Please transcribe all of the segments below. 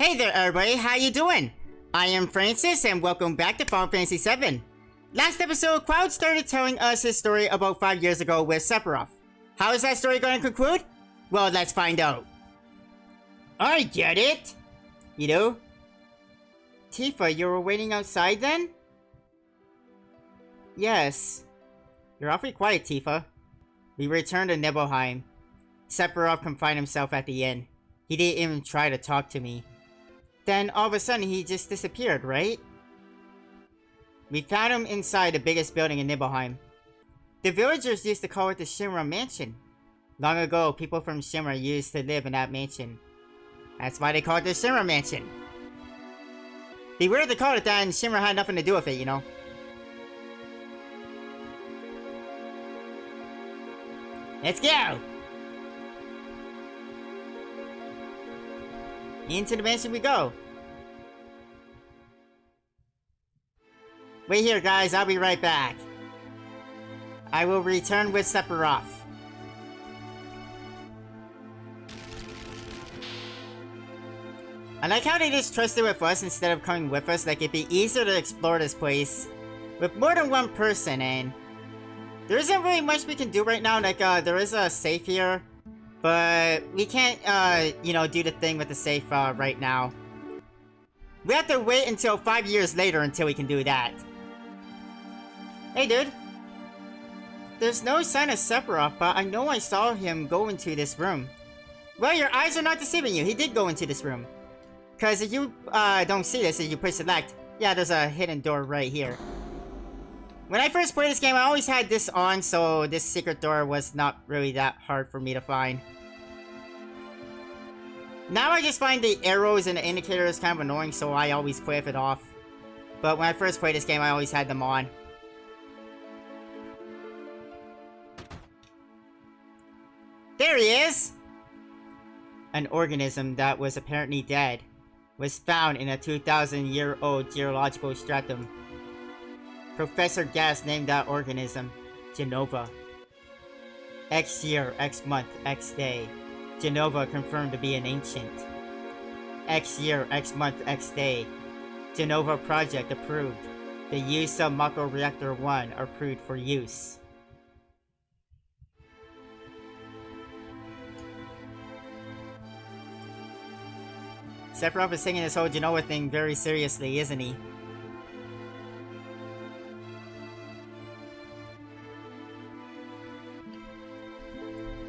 Hey there everybody, how you doing? I am Francis and welcome back to Final Fantasy VII. Last episode, Cloud started telling us his story about 5 years ago with Sephiroth. How is that story going to conclude? Well, let's find out. I get it! You know? Tifa, you were waiting outside then? Yes. You're awfully quiet, Tifa. We returned to Nibelheim. Sephiroth confined himself at the inn. He didn't even try to talk to me. Then all of a sudden he just disappeared, right? We found him inside the biggest building in Nibelheim. The villagers used to call it the Shinra Mansion. Long ago, people from Shinra used to live in that mansion. That's why they call it the Shinra Mansion. Be weird to call it that and Shinra had nothing to do with it, you know? Let's go! Into the mansion we go. Wait here, guys. I'll be right back. I will return with Sephiroth. I like how they just trusted with us instead of coming with us. Like, it'd be easier to explore this place with more than one person, and there isn't really much we can do right now. Like, there is a safe here, but we can't, you know, do the thing with the safe, right now. We have to wait until 5 years later until we can do that. Hey, dude. There's no sign of Sephiroth, but I know I saw him go into this room. Well, your eyes are not deceiving you. He did go into this room. Because if you, don't see this, if you push select, yeah, there's a hidden door right here. When I first played this game, I always had this on, so this secret door was not really that hard for me to find. Now I just find the arrows and the indicators kind of annoying, so I always play with it off. But when I first played this game, I always had them on. There he is! An organism that was apparently dead was found in a 2,000-year-old geological stratum. Professor Gas named that organism Genova. X year, X month, X day. Genova confirmed to be an ancient. X year, X month, X day. Genova project approved. The use of Mako Reactor 1 approved for use. Sephiroth is taking this whole Genova thing very seriously, isn't he?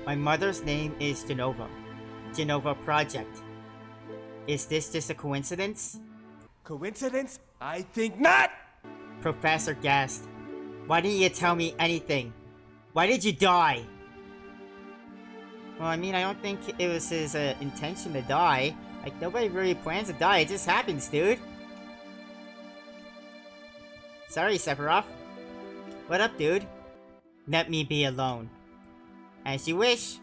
My mother's name is Genova. Genova Project. Is this just a coincidence? Coincidence? I think not! Professor gasped. Why didn't you tell me anything? Why did you die? Well, I mean, I don't think it was his intention to die. Like, nobody really plans to die, it just happens, dude. Sorry, Sephiroth. What up, dude? Let me be alone. As you wish.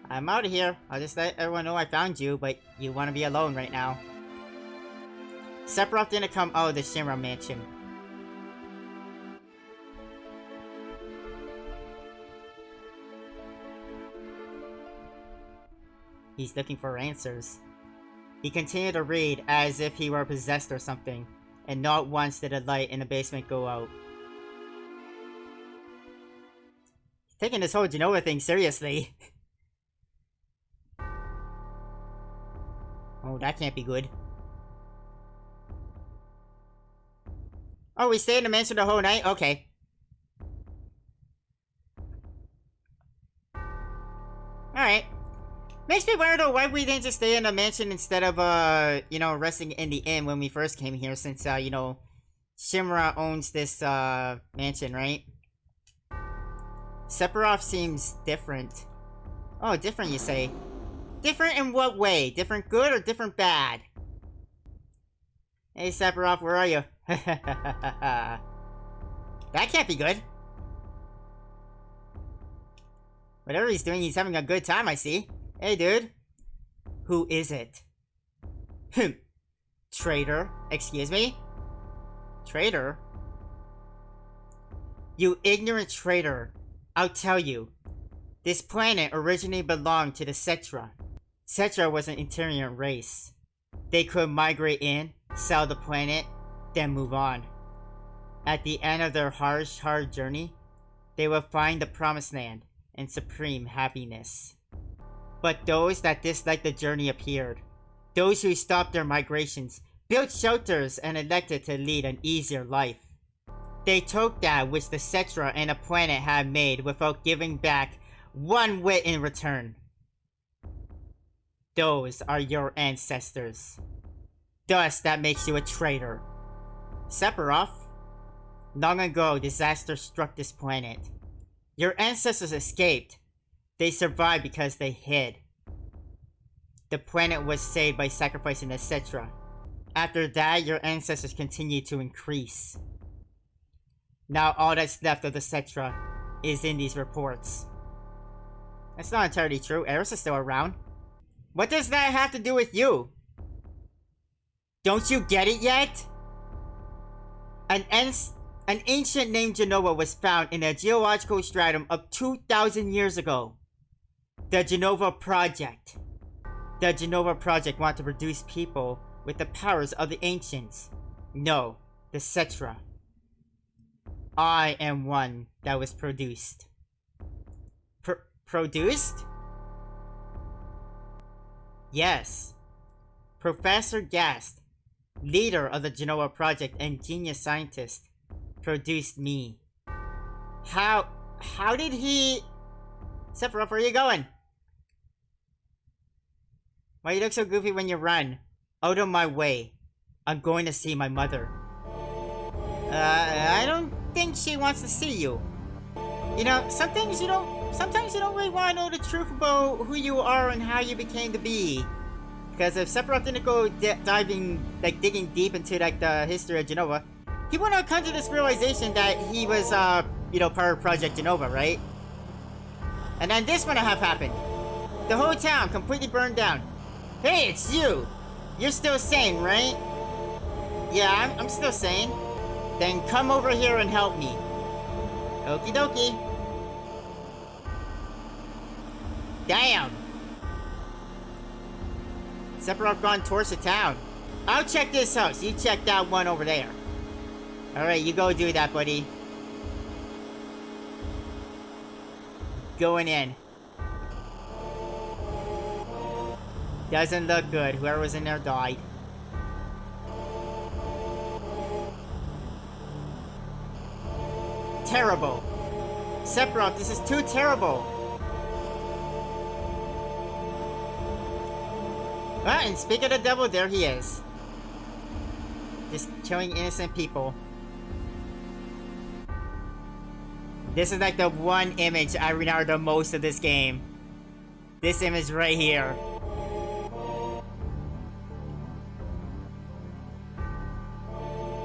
I'm out of here. I'll just let everyone know I found you, but you want to be alone right now. Sephiroth didn't come out of the Shinra Mansion. He's looking for answers. He continued to read as if he were possessed or something, and not once did a light in the basement go out. He's taking this whole Genova thing seriously. Oh, that can't be good. Oh, we stayed in the mansion the whole night? Okay. Alright. Makes me wonder though why we didn't just stay in the mansion instead of, you know, resting in the inn when we first came here since, you know, Shinra owns this, mansion, right? Sephiroth seems different. Oh, different you say? Different in what way? Different good or different bad? Hey Sephiroth, where are you? That can't be good. Whatever he's doing, he's having a good time, I see. Hey, dude. Who is it? Traitor. Excuse me? Traitor? You ignorant traitor. I'll tell you. This planet originally belonged to the Cetra. Cetra was an intelligent race. They could migrate in, sell the planet, then move on. At the end of their harsh, hard journey, they would find the promised land and supreme happiness. But those that disliked the journey appeared. Those who stopped their migrations, built shelters, and elected to lead an easier life. They took that which the Cetra and the planet had made without giving back one whit in return. Those are your ancestors. Thus, that makes you a traitor. Sephiroth, long ago, disaster struck this planet. Your ancestors escaped. They survived because they hid. The planet was saved by sacrificing the Cetra. After that, your ancestors continued to increase. Now all that's left of the Cetra is in these reports. That's not entirely true. Eris is still around. What does that have to do with you? Don't you get it yet? An ancient named Genova was found in a geological stratum of 2,000 years ago. The Genova Project. The Genova Project wanted to produce people with the powers of the ancients. No, the Cetra. I am one that was produced. Produced? Yes. Professor Gast, leader of the Genova Project and genius scientist, produced me. How did he... Sephiroth, where are you going? Why you look so goofy when you run? Out of my way. I'm going to see my mother. I don't think she wants to see you. You know, sometimes you don't really want to know the truth about who you are and how you became to be. Because if Sephiroth didn't go digging deep into like the history of Genova, he wouldn't have come to this realization that he was part of Project Genova, right? And then this wouldn't have happened. The whole town completely burned down. Hey, it's you! You're still sane, right? Yeah, I'm still sane. Then come over here and help me. Okie dokie. Damn! Sephiroth gone towards the town. I'll check this house. You check that one over there. Alright, you go do that, buddy. Going in. Doesn't look good. Whoever was in there died. Terrible. Sephiroth, this is too terrible. Ah, and speaking of the devil, there he is. Just killing innocent people. This is like the one image I remember the most of this game. This image right here.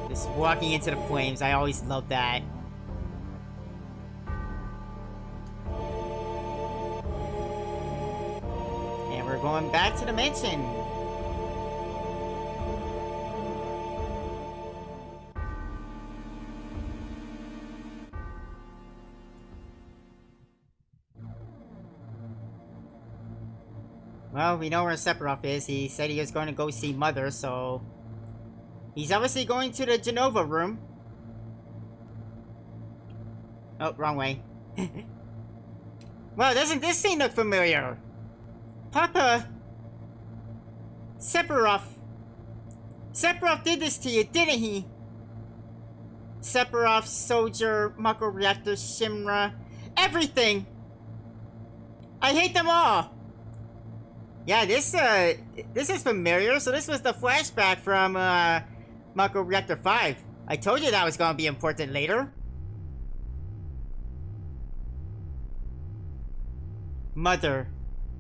Just walking into the flames, I always loved that. And we're going back to the mansion. Well, we know where Sephiroth is. He said he was going to go see Mother, so... he's obviously going to the Genova room. Oh, wrong way. Well, doesn't this scene look familiar? Papa! Sephiroth! Sephiroth did this to you, didn't he? Sephiroth, Soldier, Mako Reactor, Shimra... everything! I hate them all! Yeah, this is familiar. So this was the flashback from, Mako Reactor 5. I told you that was gonna be important later. Mother,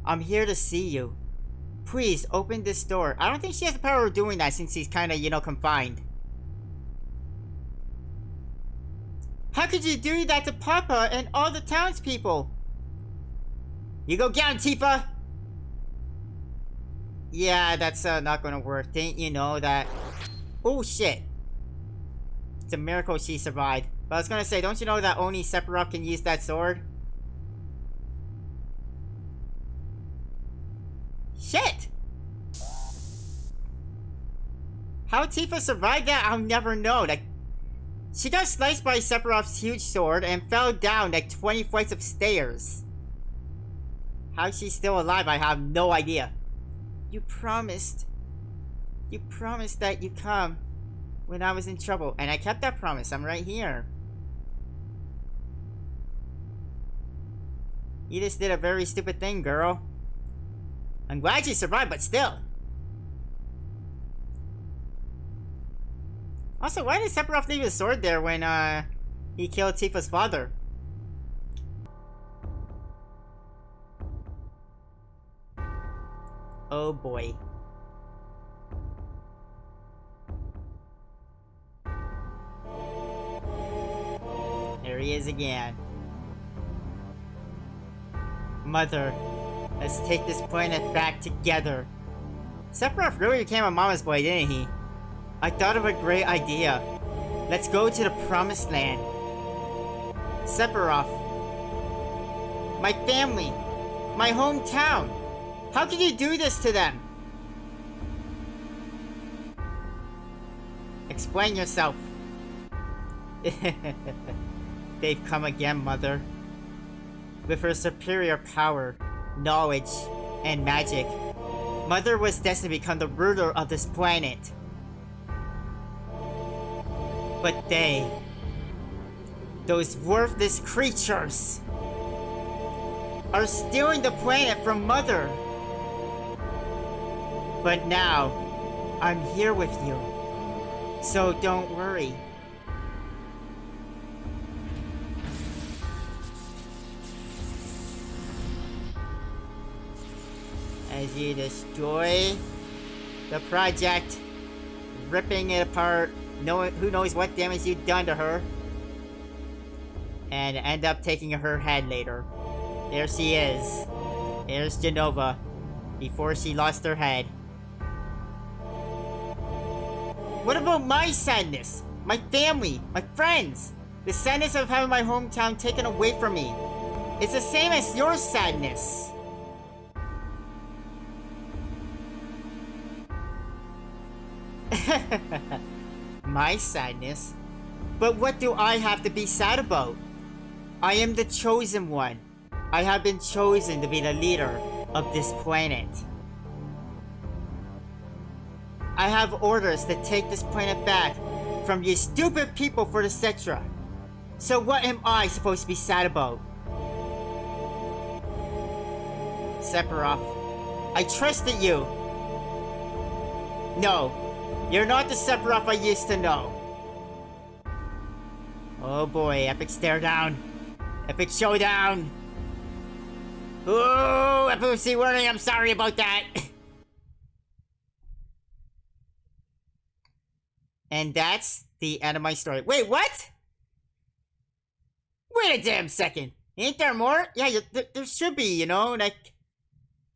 I'm here to see you. Please, open this door. I don't think she has the power of doing that since he's kinda, confined. How could you do that to Papa and all the townspeople? You go get him, Tifa! Yeah, that's not gonna work. Didn't you know that? Oh shit! It's a miracle she survived. But I was gonna say, don't you know that only Sephiroth can use that sword? Shut How Tifa survived that, I'll never know. Like, she got sliced by Sephiroth's huge sword and fell down like 20 flights of stairs. How she's still alive, I have no idea. You promised that you'd come when I was in trouble, and I kept that promise. I'm right here. You just did a very stupid thing, girl. I'm glad you survived, but still. Also, why did Sephiroth leave his sword there when, he killed Tifa's father? Oh boy. There he is again. Mother, let's take this planet back together. Sephiroth really became a mama's boy, didn't he? I thought of a great idea. Let's go to the promised land. Sephiroth. My family. My hometown. How can you do this to them? Explain yourself. They've come again, Mother. With her superior power, knowledge, and magic, Mother was destined to become the ruler of this planet. But they, those worthless creatures, are stealing the planet from Mother. But now, I'm here with you, so don't worry. As you destroy the project, ripping it apart, who knows what damage you've done to her, and end up taking her head later. There she is. There's Jenova, before she lost her head. What about my sadness? My family? My friends? The sadness of having my hometown taken away from me. It's the same as your sadness. My sadness? But what do I have to be sad about? I am the chosen one. I have been chosen to be the leader of this planet. I have orders to take this planet back from you stupid people for the Cetra. So what am I supposed to be sad about? Sephiroth, I trusted you. No, you're not the Sephiroth I used to know. Oh boy, epic stare down. Epic showdown. Ooh, epilepsy warning, I'm sorry about that. And that's the end of my story. Wait, what? Wait a damn second. Ain't there more? Yeah, there should be, you know, like...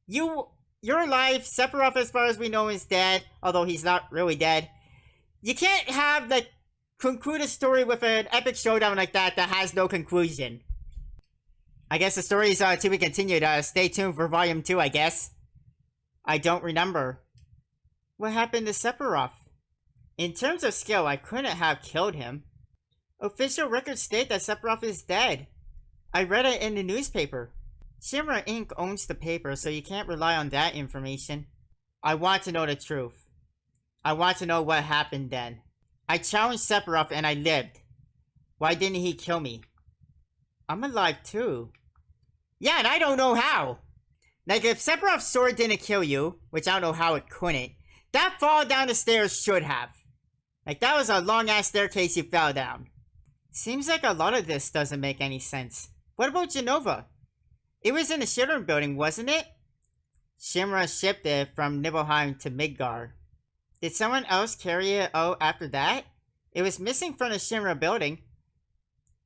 You're alive. Sephiroth, as far as we know, is dead. Although he's not really dead. You can't have, like, conclude a story with an epic showdown like that has no conclusion. I guess the story is to be continued. Stay tuned for Volume 2, I guess. I don't remember. What happened to Sephiroth? In terms of skill, I couldn't have killed him. Official records state that Sephiroth is dead. I read it in the newspaper. Shinra Inc. owns the paper, so you can't rely on that information. I want to know the truth. I want to know what happened then. I challenged Sephiroth and I lived. Why didn't he kill me? I'm alive too. Yeah, and I don't know how. Like, if Sephiroth's sword didn't kill you, which I don't know how it couldn't, that fall down the stairs should have. Like, that was a long-ass staircase you fell down. Seems like a lot of this doesn't make any sense. What about Jenova? It was in the Shinra building, wasn't it? Shinra shipped it from Nibelheim to Midgar. Did someone else carry it out after that? It was missing from the Shinra building.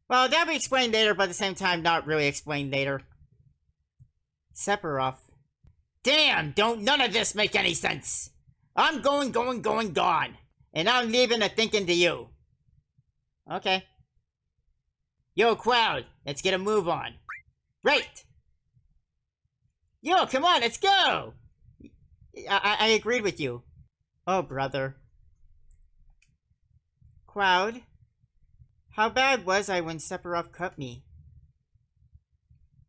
Well, that'll be explained later, but at the same time, not really explained later. Sephiroth. Damn, don't none of this make any sense. I'm going, gone. And I'm leaving a thinking to you. Okay. Yo, crowd, let's get a move on. Right. Yo, come on, let's go. I agreed with you. Oh, brother. Cloud, how bad was I when Sephiroth cut me?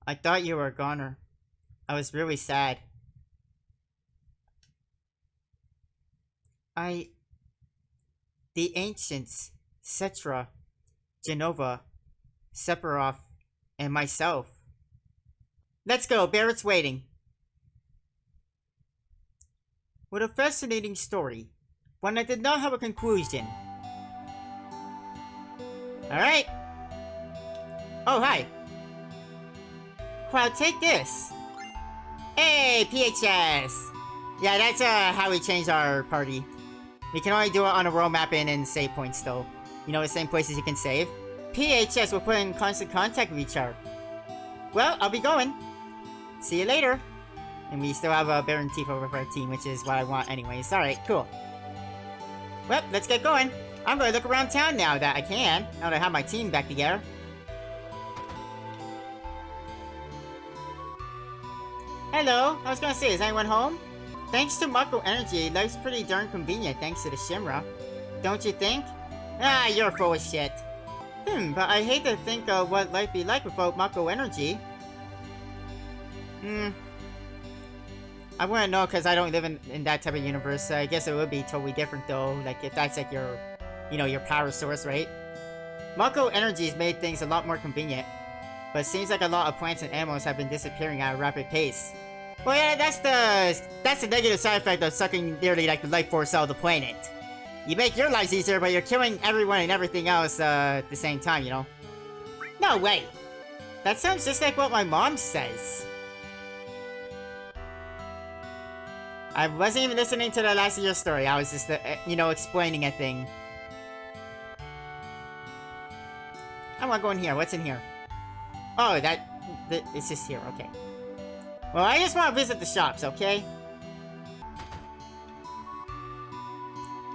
I thought you were a goner. I was really sad. The ancients, Cetra, Genova, Sephiroth, and myself. Let's go, Barrett's waiting. What a fascinating story. One that did not have a conclusion. Alright. Oh, hi. Cloud, take this. Hey, PHS. Yeah, that's how we changed our party. We can only do it on a world map and in save points, though. You know, the same places you can save. PHS will put in constant contact with each other. Well, I'll be going. See you later. And we still have a Baron Tifa for our team, which is what I want anyways. Alright, cool. Well, let's get going. I'm going to look around town now that I can. Now that I have my team back together. Hello. I was going to say, is anyone home? Thanks to Mako Energy, life's pretty darn convenient thanks to the Shimra. Don't you think? Ah, you're full of shit. But I hate to think of what life be like without Mako Energy. I wouldn't know because I don't live in that type of universe. I guess it would be totally different though. Like if that's like your, you know, your power source, right? Mako Energy has made things a lot more convenient. But it seems like a lot of plants and animals have been disappearing at a rapid pace. Well, yeah, that's the negative side effect of sucking nearly like the life force out of the planet. You make your lives easier, but you're killing everyone and everything else at the same time, you know? No way! That sounds just like what my mom says. I wasn't even listening to the last of your story. I was just, you know, explaining a thing. I want to go in here. What's in here? Oh, it's just here. Okay. Well, I just want to visit the shops, okay?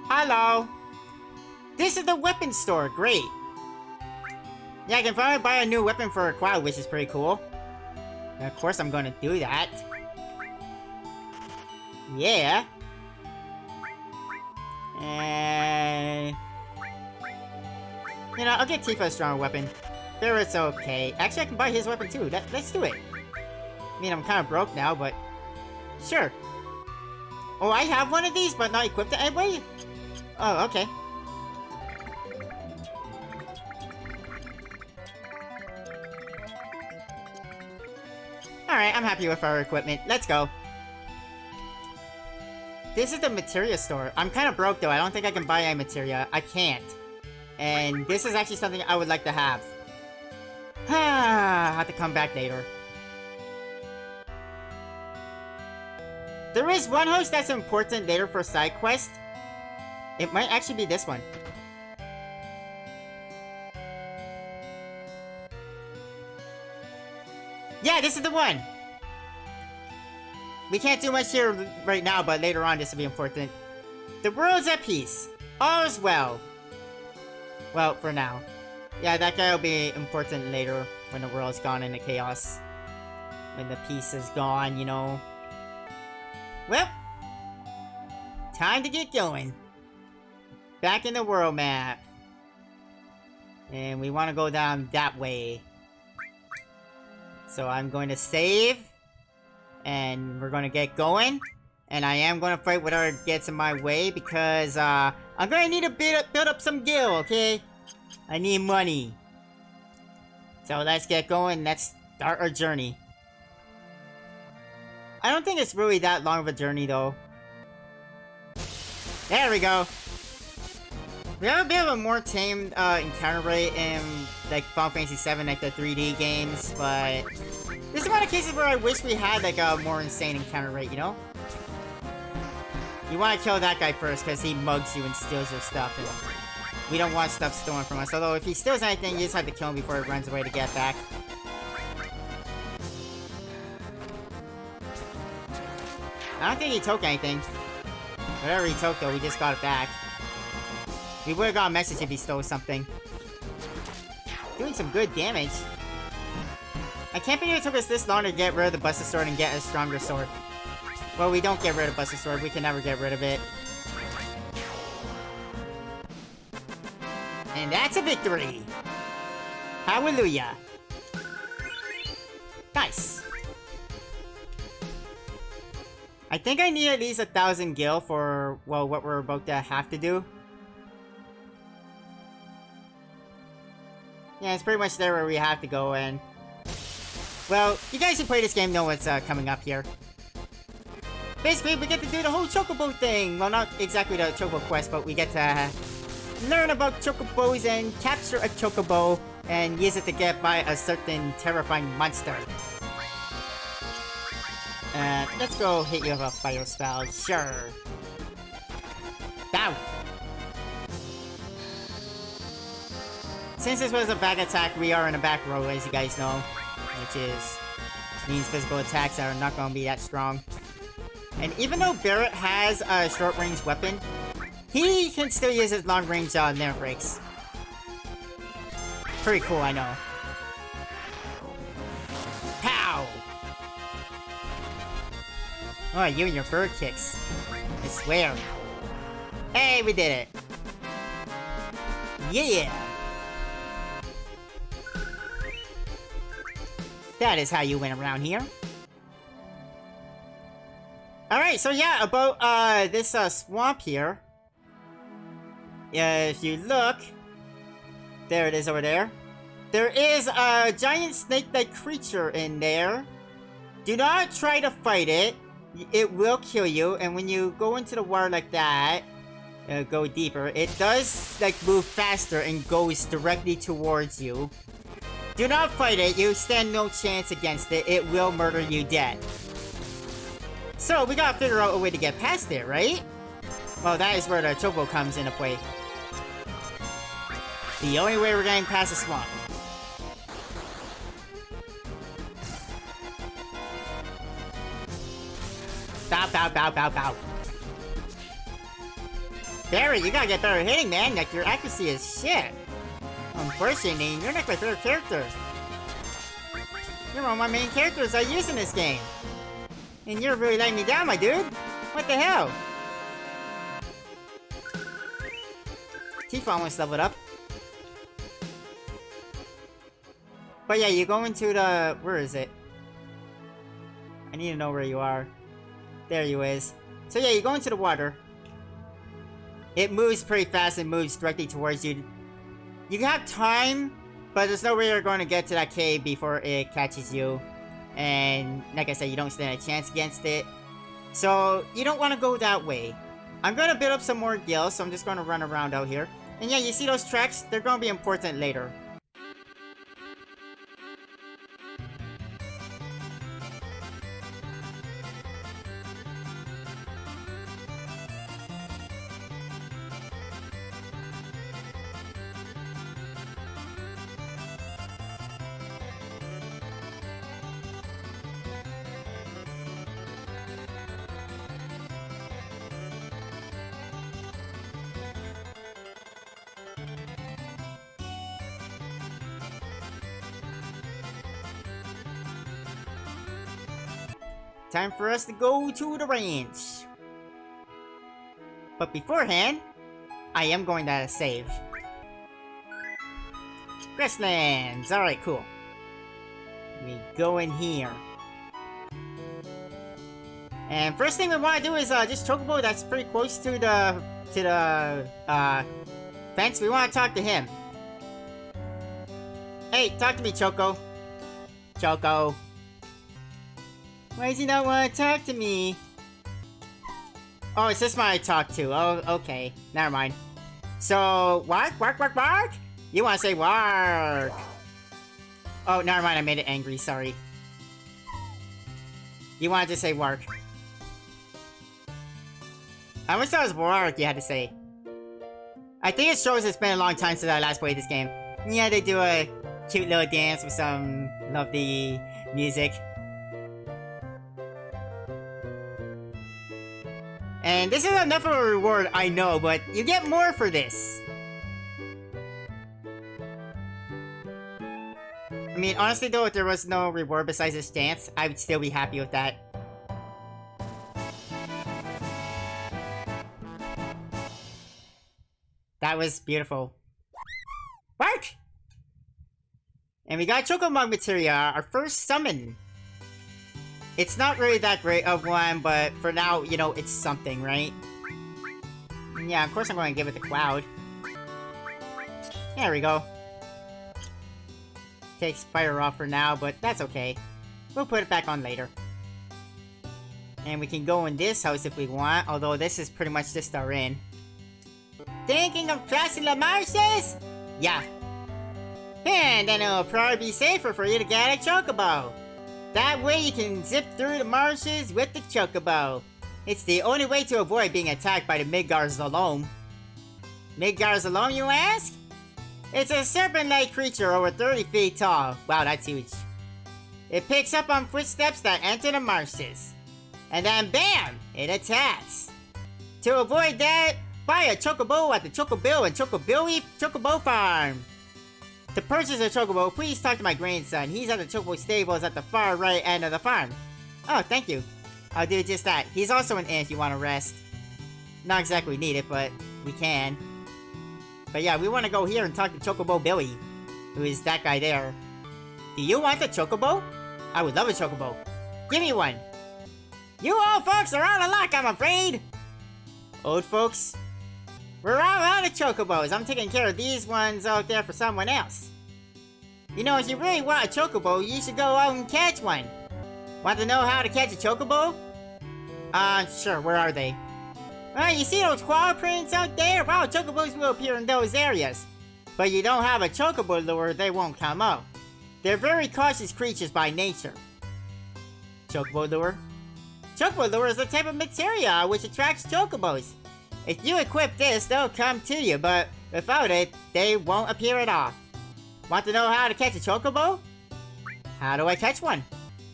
Hello. This is the weapon store. Great. Yeah, I can finally buy a new weapon for a Cloud, which is pretty cool. And of course, I'm going to do that. Yeah. And... you know, I'll get Tifa a stronger weapon. Barrett's okay. Actually, I can buy his weapon too. Let's do it. I mean, I'm kind of broke now, but... sure. Oh, I have one of these, but not equipped to anybody? Oh, okay. Alright, I'm happy with our equipment. Let's go. This is the materia store. I'm kind of broke though. I don't think I can buy any materia. I can't. And this is actually something I would like to have. I'll have to come back later. There is one house that's important later for side quest. It might actually be this one. Yeah, this is the one! We can't do much here right now, but later on this will be important. The world's at peace. All is well. Well, for now. Yeah, that guy will be important later when the world's gone into chaos. When the peace is gone, you know. Well, time to get going. Back in the world map. And we want to go down that way. So I'm going to save. And we're going to get going. And I am going to fight whatever gets in my way because I'm going to need to build up some gil, okay? I need money. So let's get going. Let's start our journey. I don't think it's really that long of a journey though. There we go. We have a bit of a more tame encounter rate in like Final Fantasy VII, like the 3D games, but this is one of the cases where I wish we had like a more insane encounter rate, you know? You want to kill that guy first because he mugs you and steals your stuff, and we don't want stuff stolen from us. Although if he steals anything, you just have to kill him before he runs away to get back. I don't think he took anything. Whatever he took though, we just got it back. We would've got a message if he stole something. Doing some good damage. I can't believe it took us this long to get rid of the Buster Sword and get a stronger sword. Well, we don't get rid of Buster Sword. We can never get rid of it. And that's a victory! Hallelujah! Nice! I think I need at least 1,000 gil for, well, what we're about to have to do. Yeah, it's pretty much there where we have to go, and... well, you guys who play this game know what's coming up here. Basically, we get to do the whole Chocobo thing! Well, not exactly the Chocobo quest, but we get to learn about Chocobos and capture a Chocobo and use it to get by a certain terrifying monster. Let's go hit you with a fire spell, sure. Down! Since this was a back attack, we are in a back row, as you guys know. Which means physical attacks are not going to be that strong. And even though Barrett has a short-range weapon, he can still use his long-range limit breaks. Pretty cool, I know. Pow! Oh, you and your bird kicks. I swear. Hey, we did it! Yeah! That is how you win around here. Alright, so yeah, about this swamp here. If you look, there it is over there. There is a giant snake-like creature in there. Do not try to fight it. It will kill you, and when you go into the water like that, go deeper, it does like move faster and goes directly towards you. Do not fight it, you stand no chance against it, it will murder you dead. So, we gotta figure out a way to get past it, right? Well, that is where the Chocobo comes into play. The only way we're getting past the swamp. Bow, bow, bow, bow, bow. Barry, you gotta get better hitting, man. Like, your accuracy is shit. Unfortunately, you're not my favorite character. You're one of my main characters I use in this game. And you're really letting me down, my dude. What the hell? Tifa almost leveled up. But yeah, you go into the... where is it? I need to know where you are. There you is. So yeah, you go into the water. It moves pretty fast and moves directly towards you. You have time, but there's no way you're going to get to that cave before it catches you. And like I said, you don't stand a chance against it. So you don't want to go that way. I'm going to build up some more gil, so I'm just going to run around out here. And yeah, you see those tracks? They're going to be important later. Time for us to go to the ranch. But beforehand, I am going to save. Grasslands! Alright, cool. We go in here. And first thing we want to do is just Chocobo that's pretty close to the fence. We want to talk to him. Hey, talk to me, Choco. Choco. Why does he not want to talk to me? Oh, it's this one I talk to. Oh, okay. Never mind. So, bark, bark, bark, bark? You want to say bark. Oh, never mind. I made it angry. Sorry. You wanted to say bark. I always thought it was bark you had to say. I think it shows it's been a long time since I last played this game. Yeah, they do a cute little dance with some lovely music. And this is enough of a reward, I know, but you get more for this. I mean, honestly though, if there was no reward besides this dance, I would still be happy with that. That was beautiful. And we got Chocobo materia, our first summon. It's not really that great of one, but for now, you know, it's something, right? Yeah, of course I'm going to give it the Cloud. There we go. Takes fire off for now, but that's okay. We'll put it back on later. And we can go in this house if we want, although this is pretty much just our inn. Thinking of crossing the marshes? Yeah. And then it'll probably be safer for you to get a Chocobo. That way you can zip through the marshes with the Chocobo. It's the only way to avoid being attacked by the Midgar Zolom. Midgar Zolom, you ask? It's a serpent-like creature over 30 feet tall. Wow, that's huge. It picks up on footsteps that enter the marshes. And then BAM! It attacks. To avoid that, buy a Chocobo at the Chocobo and Chocobo Farm. To purchase a Chocobo, please talk to my grandson. He's at the Chocobo stables at the far right end of the farm. Oh, thank you. I'll do just that. He's also an inn if you want to rest. Not exactly need it, but we can. But yeah, we want to go here and talk to Chocobo Billy, who is that guy there. Do you want a Chocobo? I would love a Chocobo. Give me one. You old folks are out of luck, I'm afraid. Old folks? We're all out of Chocobos. I'm taking care of these ones out there for someone else. You know, if you really want a Chocobo, you should go out and catch one. Want to know how to catch a Chocobo? Sure, where are they? You see those claw prints out there? Well, Chocobos will appear in those areas. But you don't have a Chocobo lure, they won't come out. They're very cautious creatures by nature. Chocobo lure? Chocobo lure is a type of materia which attracts Chocobos. If you equip this, they'll come to you, but without it, they won't appear at all. Want to know how to catch a Chocobo? How do I catch one?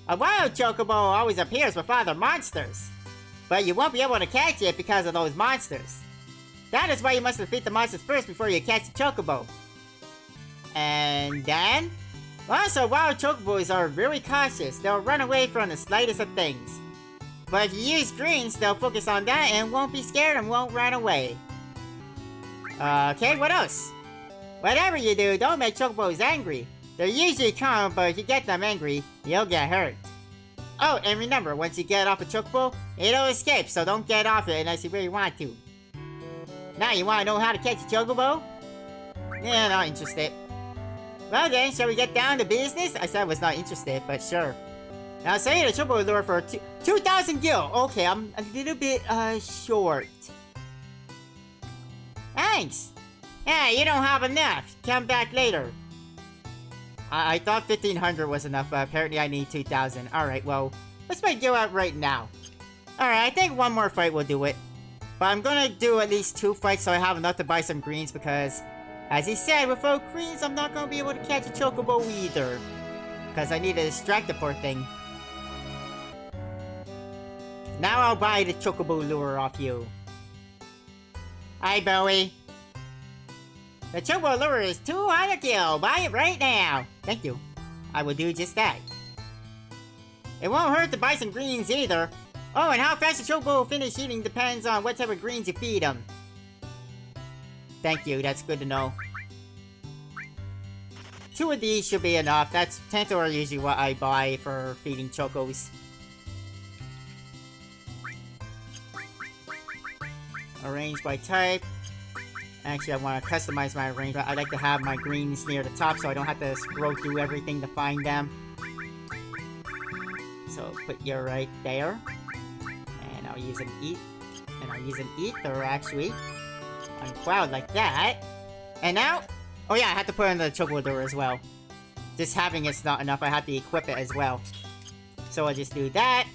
A wild Chocobo always appears with other monsters. But you won't be able to catch it because of those monsters. That is why you must defeat the monsters first before you catch the Chocobo. And then? Also, wild Chocobos are very cautious. They'll run away from the slightest of things. But if you use greens, they'll focus on that and won't be scared and won't run away. Okay, what else? Whatever you do, don't make Chocobos angry. They're usually calm, but if you get them angry, you'll get hurt. Oh, and remember, once you get off a Chocobo, it'll escape, so don't get off it unless you really want to. Now you want to know how to catch a Chocobo? Yeah, not interested. Well then, shall we get down to business? I said I was not interested, but sure. Now say the Chocobo lure for 2,000 gil. Okay, I'm a little bit, short. Thanks. Yeah, you don't have enough. Come back later. I thought 1,500 was enough, but apparently I need 2,000. Alright, well, let's make Gil out right now. Alright, I think one more fight will do it. But I'm gonna do at least 2 fights so I have enough to buy some greens because, as he said, without greens, I'm not gonna be able to catch a Chocobo either. Because I need to distract the poor thing. Now I'll buy the Chocobo lure off you. Hi, Bowie. The Chocobo lure is 200 gil. Buy it right now. Thank you. I will do just that. It won't hurt to buy some greens either. Oh, and how fast the Chocobo will finish eating depends on what type of greens you feed them. Thank you. That's good to know. 2 of these should be enough. That's 10 are usually what I buy for feeding Chocos. Arrange by type. Actually, I want to customize my arrangement. I like to have my greens near the top so I don't have to scroll through everything to find them. So put you right there. And I'll use an eat. And I'll use an ether actually. On Cloud like that. And now... Oh yeah, I have to put in the Chocobo lure as well. Just having it's not enough. I have to equip it as well. So I'll just do that.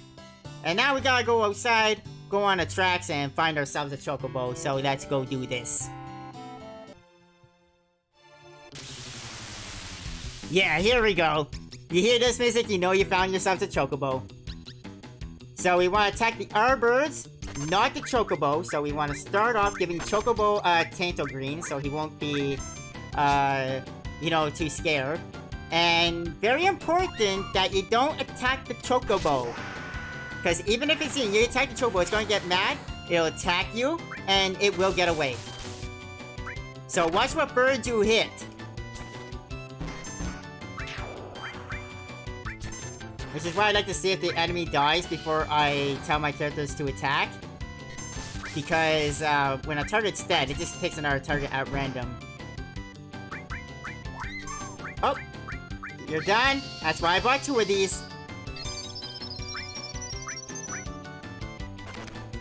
And now we gotta go outside. Go on the tracks and find ourselves a Chocobo, so let's go do this. Yeah, here we go. You hear this music, you know you found yourself a Chocobo. So we want to attack the Arbirds, not the Chocobo, so we want to start off giving Chocobo Tanto Green, so he won't be, you know, too scared. And very important that you don't attack the Chocobo. Because even if it's you attack the Chocobo, it's going to get mad, it'll attack you, and it will get away. So watch what bird you hit. Which is why I like to see if the enemy dies before I tell my characters to attack. Because when a target's dead, it just picks another target at random. Oh! You're done? That's why I bought 2 of these.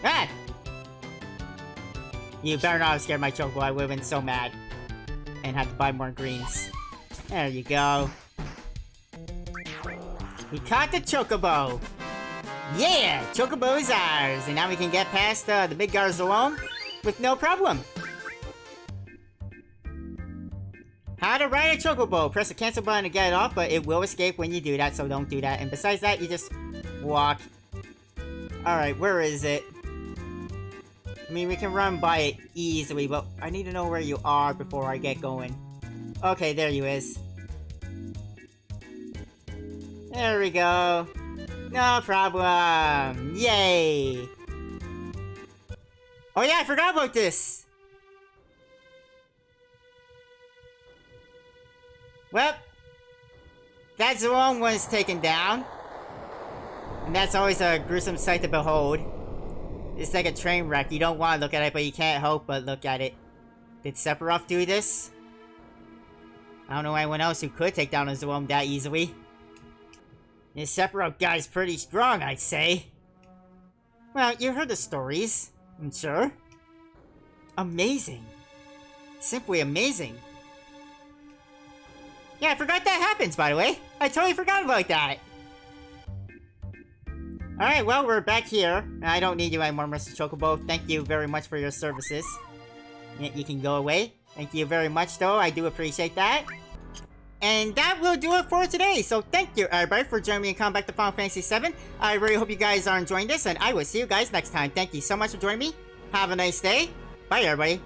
Ah! You better not have scared my Chocobo. I would have been so mad. And had to buy more greens. There you go. We caught the Chocobo! Yeah! Chocobo is ours! And now we can get past the Midgar Zolom with no problem. How to ride a Chocobo. Press the cancel button to get it off, but it will escape when you do that, so don't do that. And besides that, you just walk. Alright, where is it? I mean, we can run by it easily, but I need to know where you are before I get going. Okay, there you is. There we go. No problem. Yay! Oh yeah, I forgot about this! Well, that Zolom was taken down. And that's always a gruesome sight to behold. It's like a train wreck. You don't want to look at it, but you can't help but look at it. Did Sephiroth do this? I don't know anyone else who could take down a Zolom that easily. This Sephiroth guy's pretty strong, I'd say. Well, you heard the stories, I'm sure. Amazing. Simply amazing. Yeah, I forgot that happens, by the way. I totally forgot about that. Alright, well, we're back here. I don't need you anymore, Mr. Chocobo. Thank you very much for your services. You can go away. Thank you very much, though. I do appreciate that. And that will do it for today. So thank you, everybody, for joining me in Combat to Final Fantasy VII. I really hope you guys are enjoying this, and I will see you guys next time. Thank you so much for joining me. Have a nice day. Bye, everybody.